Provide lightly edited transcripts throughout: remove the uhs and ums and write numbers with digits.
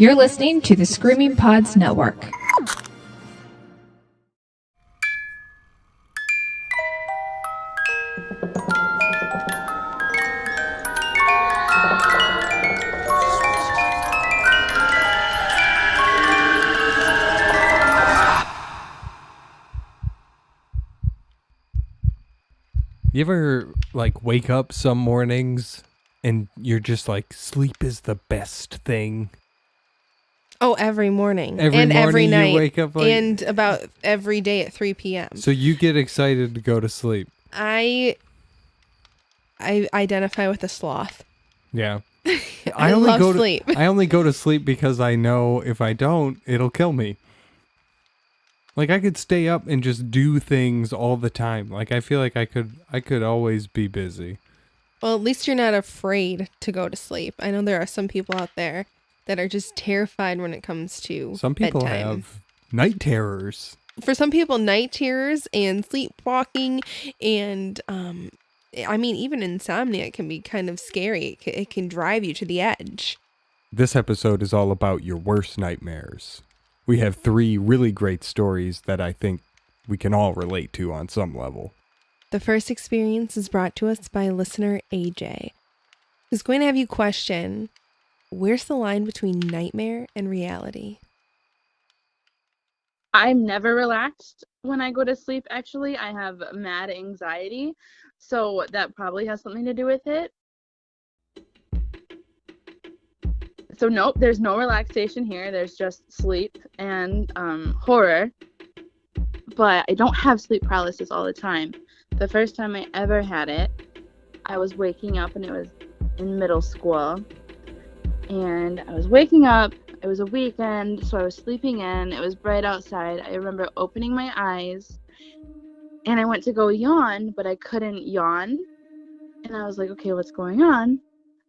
You're listening to the Screaming Pods Network. You ever wake up some mornings and you're just like, sleep is the best thing? Oh, every morning. Every and morning every you night. wake up and about every day at 3 p.m. So you get excited to go to sleep. I identify with a sloth. Yeah. I love sleep. I only go to sleep because I know if I don't, it'll kill me. I could stay up and just do things all the time. I feel like I could always be busy. Well, at least you're not afraid to go to sleep. I know there are some people out there that are just terrified when it comes to Some people bedtime. have night terrors. For some people, night terrors and sleepwalking and even insomnia can be kind of scary. It can drive you to the edge. This episode is all about your worst nightmares. We have 3 really great stories that I think we can all relate to on some level. The first experience is brought to us by listener AJ, who's going to have you question, where's the line between nightmare and reality? I'm never relaxed when I go to sleep, actually. I have mad anxiety, so that probably has something to do with it. So nope, there's no relaxation here. There's just sleep and horror. But I don't have sleep paralysis all the time. The first time I ever had it, I was waking up, and it was in middle school. And I was waking up. It was a weekend, so I was sleeping in. It was bright outside. I remember opening my eyes, and I went to go yawn, but I couldn't yawn. And I was like, okay, what's going on?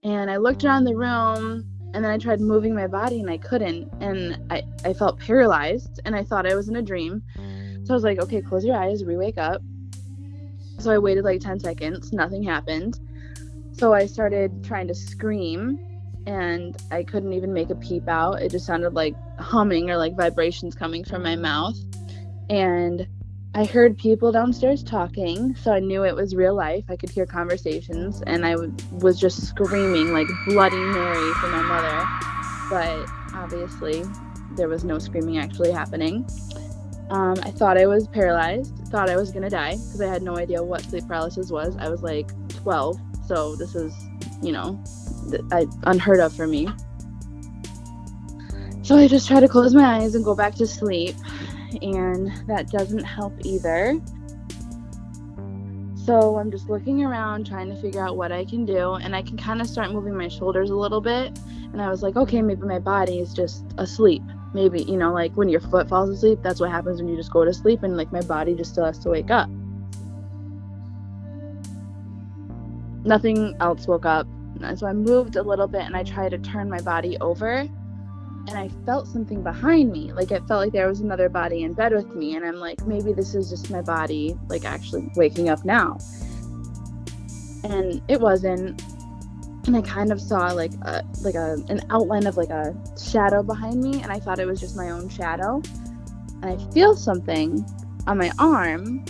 And I looked around the room, and then I tried moving my body, and I couldn't. And I felt paralyzed, and I thought I was in a dream. So I was like, okay, close your eyes, re-wake up. So I waited 10 seconds. Nothing happened. So I started trying to scream, and I couldn't even make a peep out. It just sounded like humming or vibrations coming from my mouth. And I heard people downstairs talking, so I knew it was real life. I could hear conversations, and I was just screaming like Bloody Mary for my mother. But obviously, there was no screaming actually happening. I thought I was paralyzed, thought I was going to die, because I had no idea what sleep paralysis was. I was 12, so this is, unheard of for me. So I just try to close my eyes and go back to sleep, and that doesn't help either. So I'm just looking around trying to figure out what I can do, and I can kind of start moving my shoulders a little bit, and I was like, okay, maybe my body is just asleep. Maybe, when your foot falls asleep, that's what happens when you just go to sleep, and my body just still has to wake up. Nothing else woke up. So I moved a little bit, and I tried to turn my body over, and I felt something behind me. It felt like there was another body in bed with me, and I'm like, maybe this is just my body, actually waking up now. And it wasn't. And I kind of saw an outline of a shadow behind me, and I thought it was just my own shadow. And I feel something on my arm,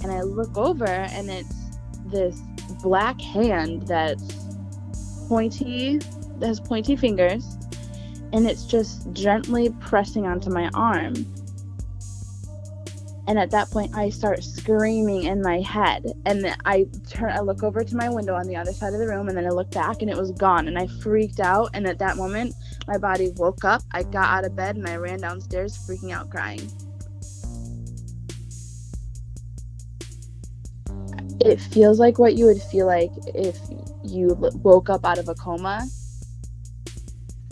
and I look over, and it's this black hand that's pointy, that has pointy fingers, and it's just gently pressing onto my arm. And at that point, I start screaming in my head. And I look over to my window on the other side of the room, and then I look back, and it was gone. And I freaked out. And at that moment, my body woke up. I got out of bed, and I ran downstairs, freaking out, crying. It feels like what you would feel like if you woke up out of a coma.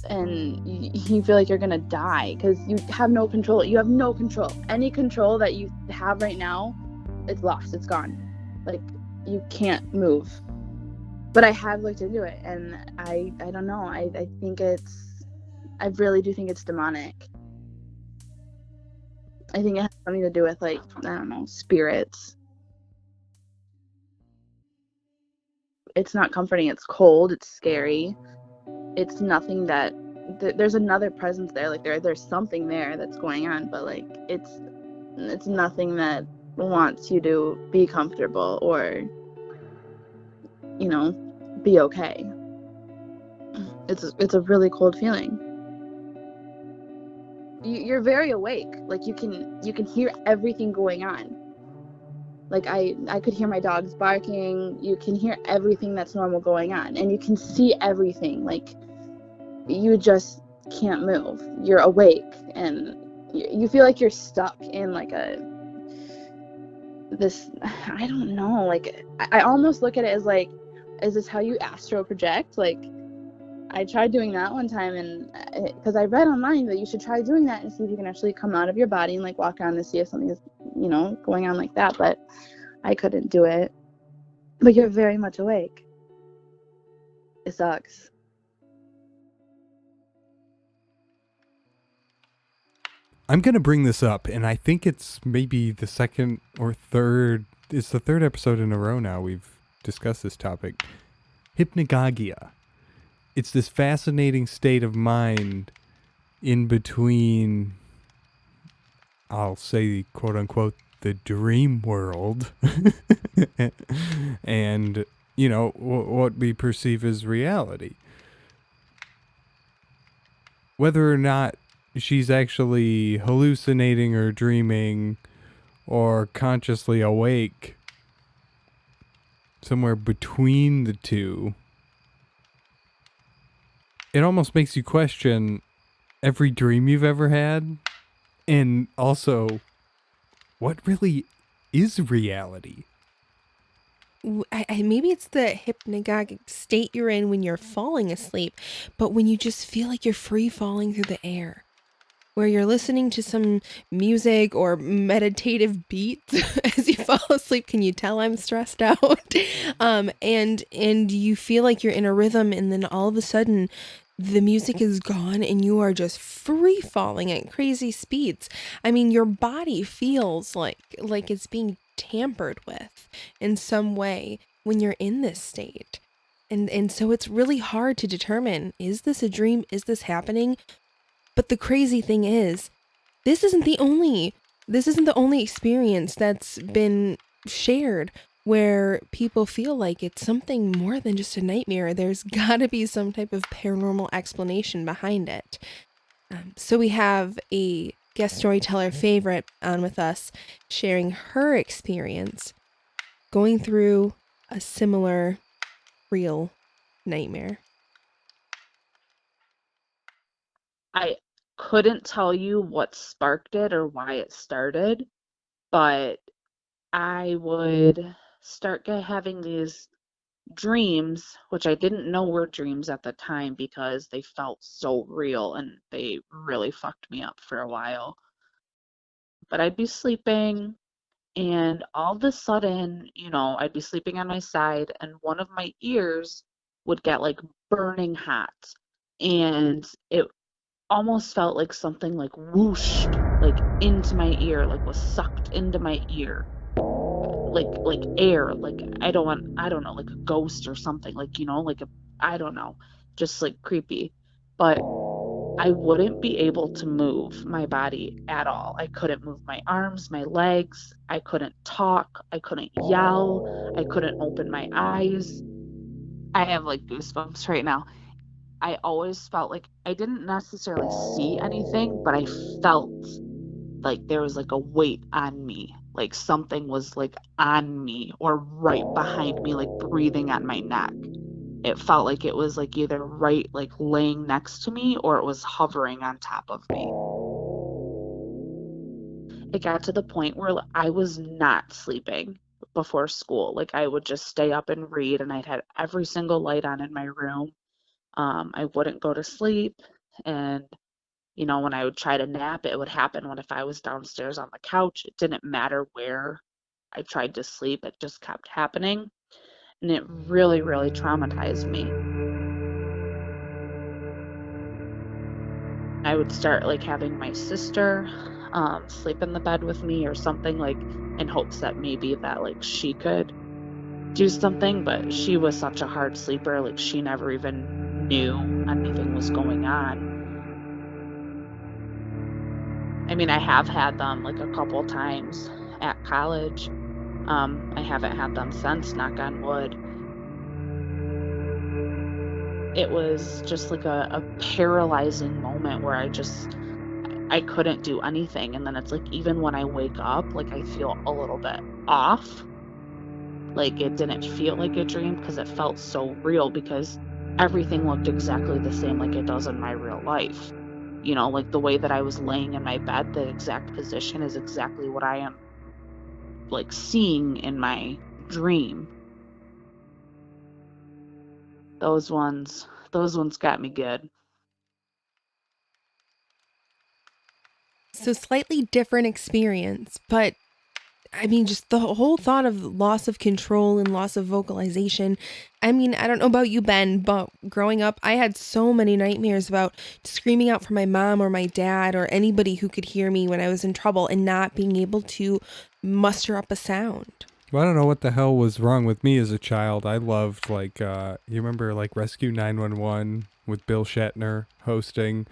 And you feel like you're gonna die because you have no control. You have no control. Any control that you have right now, it's lost. It's gone. You can't move. But I have looked into it, and I don't know. I really do think it's demonic. I think it has something to do with spirits. It's not comforting. It's cold. It's scary. It's nothing that there's another presence there. Like there's something there that's going on, but like it's nothing that wants you to be comfortable or, you know, be okay. It's a really cold feeling. You're very awake. Like you can hear everything going on. Like I could hear my dogs barking. You can hear everything that's normal going on, and you can see everything. Like you just can't move. You're awake, and you feel like you're stuck in like this, I don't know, like I almost look at it as like, is this how you astral project? Like I tried doing that one time, and because I read online that you should try doing that and see if you can actually come out of your body and like walk around and see if something is, you know, going on like that, but I couldn't do it. But you're very much awake. It sucks. I'm going to bring this up, and I think it's maybe the second or third, it's the third episode in a row now we've discussed this topic. Hypnagogia. It's this fascinating state of mind in between, I'll say, quote unquote, the dream world and, you know, what we perceive as reality. Whether or not she's actually hallucinating or dreaming or consciously awake, somewhere between the two, it almost makes you question every dream you've ever had, and also what really is reality. Maybe it's the hypnagogic state you're in when you're falling asleep, but when you just feel like you're free falling through the air, where you're listening to some music or meditative beats as you fall asleep. Can you tell I'm stressed out? And you feel like you're in a rhythm, and then all of a sudden the music is gone and you are just free falling at crazy speeds. I mean, your body feels like it's being tampered with in some way when you're in this state. And so it's really hard to determine, is this a dream? Is this happening? But the crazy thing is, this isn't the only experience that's been shared where people feel like it's something more than just a nightmare. There's got to be some type of paranormal explanation behind it. So we have a guest storyteller favorite on with us, sharing her experience going through a similar real nightmare. I couldn't tell you what sparked it or why it started, but I would start having these dreams, which I didn't know were dreams at the time because they felt so real and they really fucked me up for a while. But I'd be sleeping, and all of a sudden, you know, I'd be sleeping on my side, and one of my ears would get like burning hot, and it almost felt like something like whooshed like into my ear, like was sucked into my ear, like air, like I don't know, like a ghost or something, like, you know, like I don't know, just like creepy. But I wouldn't be able to move my body at all. I couldn't move my arms, my legs. I couldn't talk. I couldn't yell. I couldn't open my eyes. I have like goosebumps right now. I always felt like I didn't necessarily see anything, but I felt like there was like a weight on me, like something was like on me or right behind me, like breathing on my neck. It felt like it was like either right, like laying next to me, or it was hovering on top of me. It got to the point where I was not sleeping before school. Like I would just stay up and read, and I'd had every single light on in my room. I wouldn't go to sleep, and you know, when I would try to nap, it would happen when if I was downstairs on the couch. It didn't matter where I tried to sleep, it just kept happening, and it really, really traumatized me. I would start like having my sister sleep in the bed with me or something, like in hopes that maybe that like she could do something, but she was such a hard sleeper, like she never even knew anything was going on. I mean, I have had them like a couple times at college. I haven't had them since, knock on wood. It was just like a paralyzing moment where I couldn't do anything. And then it's like, even when I wake up, like I feel a little bit off. Like it didn't feel like a dream because it felt so real, because everything looked exactly the same like it does in my real life. You know, like the way that I was laying in my bed, the exact position is exactly what I am like seeing in my dream. Those ones got me good. So slightly different experience, but I mean, just the whole thought of loss of control and loss of vocalization. I mean, I don't know about you, Ben, but growing up, I had so many nightmares about screaming out for my mom or my dad or anybody who could hear me when I was in trouble and not being able to muster up a sound. Well, I don't know what the hell was wrong with me as a child. I loved, like, you remember, like, Rescue 911 with Bill Shatner hosting?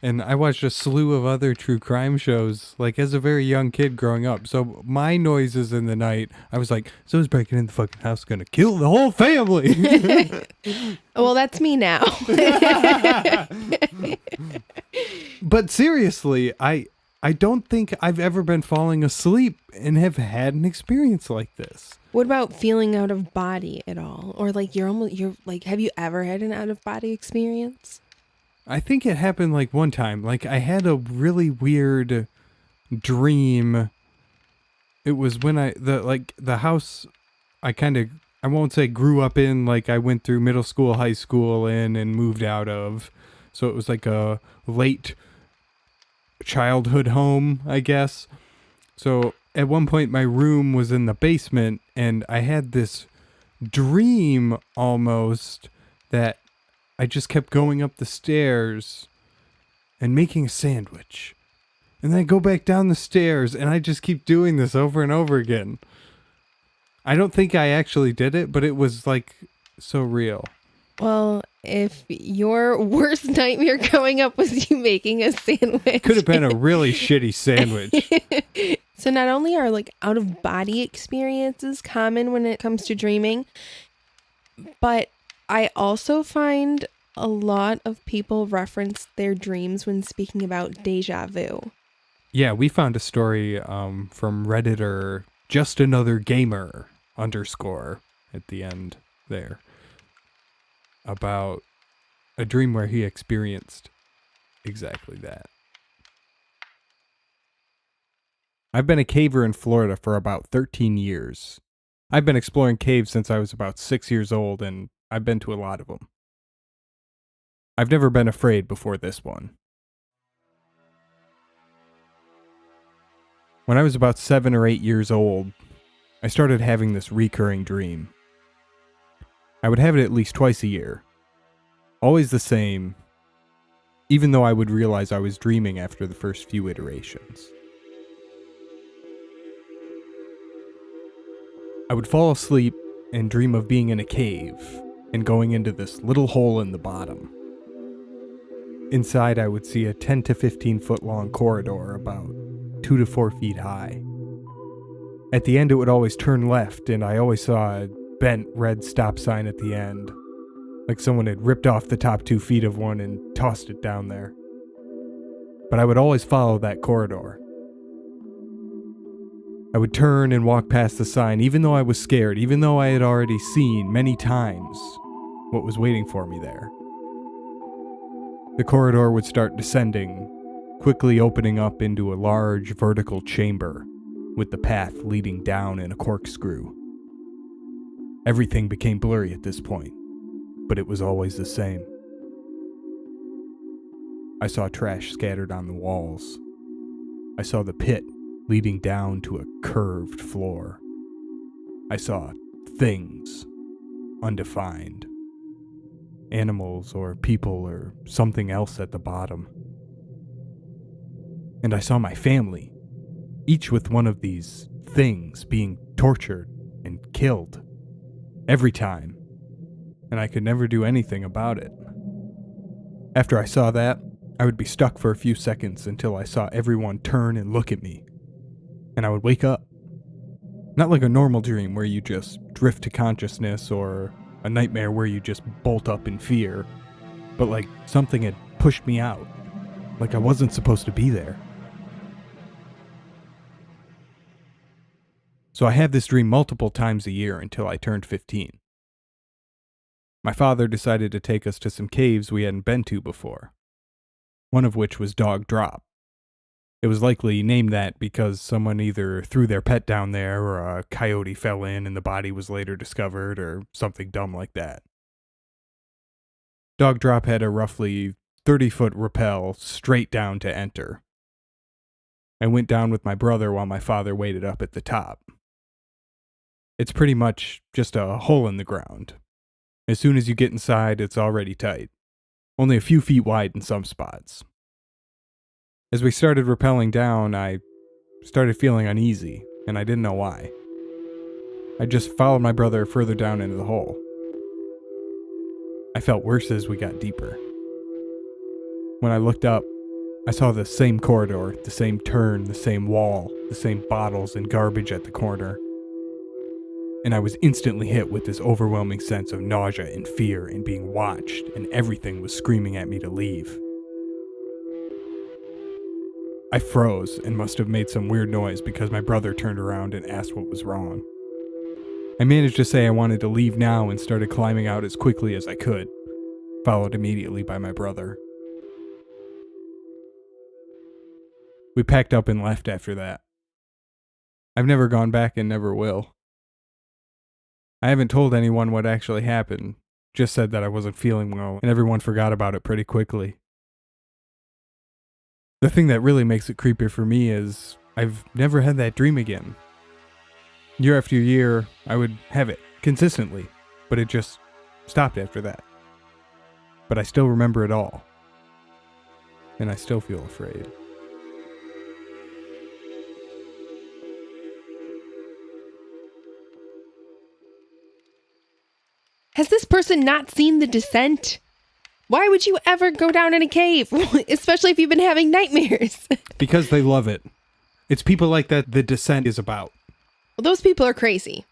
And I watched a slew of other true crime shows, like, as a very young kid growing up. So my noises in the night, I was like, someone's breaking in the fucking house, gonna kill the whole family. Well, that's me now. But seriously, I don't think I've ever been falling asleep and have had an experience like this. What about feeling out of body at all? Or like you're like, have you ever had an out of body experience? I think it happened like one time. Like I had a really weird dream. It was when the house I won't say grew up in, like I went through middle school, high school in and moved out of. So it was like a late childhood home, I guess. So at one point my room was in the basement and I had this dream almost that I just kept going up the stairs and making a sandwich. And then I go back down the stairs and I just keep doing this over and over again. I don't think I actually did it, but it was like so real. Well, if your worst nightmare growing up was you making a sandwich. Could have been a really shitty sandwich. So not only are like out of body experiences common when it comes to dreaming, but I also find a lot of people reference their dreams when speaking about déjà vu. Yeah, we found a story from Redditor, just another gamer _ at the end there, about a dream where he experienced exactly that. I've been a caver in Florida for about 13 years. I've been exploring caves since I was about 6 years old, and I've been to a lot of them. I've never been afraid before this one. When I was about 7 or 8 years old, I started having this recurring dream. I would have it at least twice a year. Always the same, even though I would realize I was dreaming after the first few iterations. I would fall asleep and dream of being in a cave and going into this little hole in the bottom. Inside, I would see a 10 to 15 foot long corridor about 2 to 4 feet high. At the end, it would always turn left, and I always saw a bent red stop sign at the end, like someone had ripped off the top 2 feet of one and tossed it down there. But I would always follow that corridor. I would turn and walk past the sign, even though I was scared, even though I had already seen many times what was waiting for me there. The corridor would start descending, quickly opening up into a large vertical chamber, with the path leading down in a corkscrew. Everything became blurry at this point, but it was always the same. I saw trash scattered on the walls. I saw the pit leading down to a curved floor. I saw things, undefined. Animals or people or something else at the bottom. And I saw my family, each with one of these things being tortured and killed. Every time. And I could never do anything about it. After I saw that, I would be stuck for a few seconds until I saw everyone turn and look at me. And I would wake up. Not like a normal dream where you just drift to consciousness or a nightmare where you just bolt up in fear, but like something had pushed me out, like I wasn't supposed to be there. So I had this dream multiple times a year until I turned 15. My father decided to take us to some caves we hadn't been to before, one of which was Dog Drop. It was likely named that because someone either threw their pet down there or a coyote fell in and the body was later discovered or something dumb like that. Dog Drop had a roughly 30-foot rappel straight down to enter. I went down with my brother while my father waited up at the top. It's pretty much just a hole in the ground. As soon as you get inside, it's already tight. Only a few feet wide in some spots. As we started rappelling down, I started feeling uneasy, and I didn't know why. I just followed my brother further down into the hole. I felt worse as we got deeper. When I looked up, I saw the same corridor, the same turn, the same wall, the same bottles and garbage at the corner. And I was instantly hit with this overwhelming sense of nausea and fear and being watched, and everything was screaming at me to leave. I froze and must have made some weird noise because my brother turned around and asked what was wrong. I managed to say I wanted to leave now and started climbing out as quickly as I could, followed immediately by my brother. We packed up and left after that. I've never gone back and never will. I haven't told anyone what actually happened, just said that I wasn't feeling well, and everyone forgot about it pretty quickly. The thing that really makes it creepier for me is I've never had that dream again. Year after year, I would have it consistently, but it just stopped after that. But I still remember it all. And I still feel afraid. Has this person not seen The Descent? Why would you ever go down in a cave, especially if you've been having nightmares? Because they love it. It's people like that The Descent is about. Well, those people are crazy.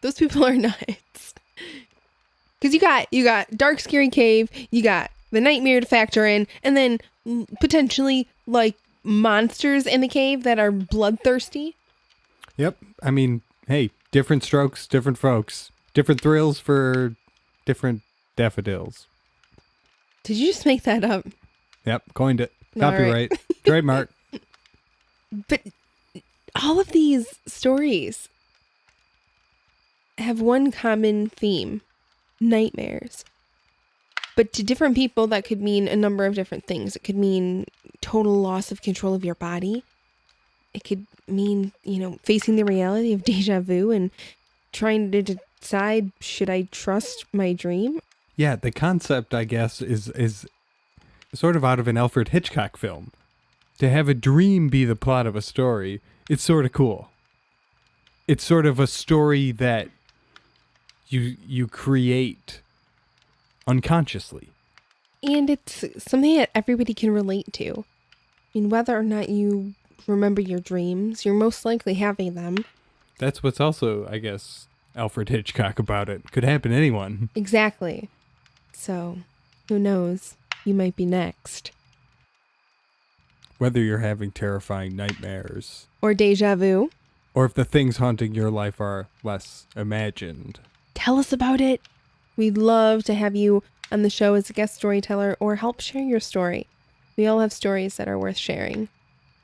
Those people are nuts. Because you got dark, scary cave, you got the nightmare to factor in, and then potentially like monsters in the cave that are bloodthirsty. Yep. I mean, hey, different strokes, different folks. Different thrills for different daffodils. Did you just make that up? Yep, coined it. All Copyright. right. Trademark. But all of these stories have one common theme: nightmares. But to different people, that could mean a number of different things. It could mean total loss of control of your body. It could mean, facing the reality of déjà vu and trying to decide, should I trust my dream? Yeah, the concept, I guess, is sort of out of an Alfred Hitchcock film. To have a dream be the plot of a story, it's sort of cool. It's sort of a story that you create unconsciously. And it's something that everybody can relate to. I mean, whether or not you remember your dreams, you're most likely having them. That's what's also, I guess, Alfred Hitchcock about it. Could happen to anyone. Exactly. So, who knows? You might be next. Whether you're having terrifying nightmares. Or déjà vu. Or if the things haunting your life are less imagined. Tell us about it. We'd love to have you on the show as a guest storyteller or help share your story. We all have stories that are worth sharing.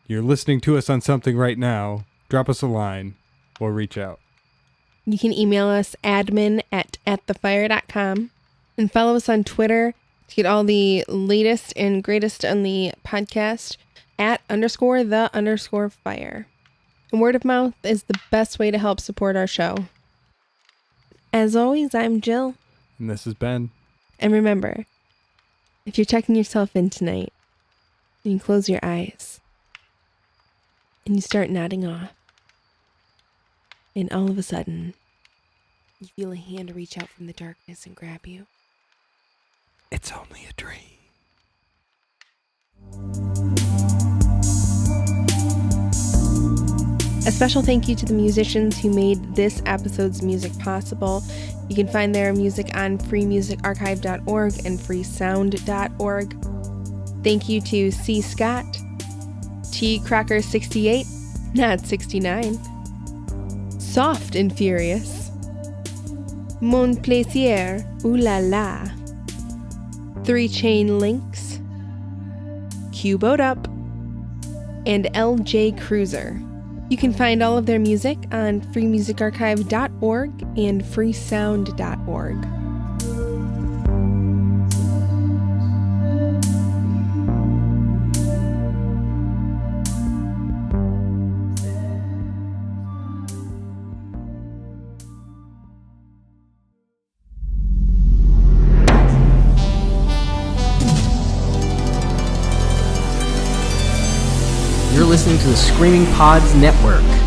You're listening to us on something right now. Drop us a line or reach out. You can email us admin@thefire.com and follow us on Twitter to get all the latest and greatest on the podcast @_the_fire. And word of mouth is the best way to help support our show. As always, I'm Jill. And this is Ben. And remember, if you're checking yourself in tonight, and you close your eyes, and you start nodding off, and all of a sudden, you feel a hand reach out from the darkness and grab you. It's only a dream. A special thank you to the musicians who made this episode's music possible. You can find their music on freemusicarchive.org and freesound.org. Thank you to C. Scott, T. Crocker 68, not 69, Soft and Furious, Mon Plaisir, Ooh La La, 3 Chain Links, Q-Boat Up, and LJ Cruiser. You can find all of their music on freemusicarchive.org and freesound.org. You're listening to the Screaming Pods Network.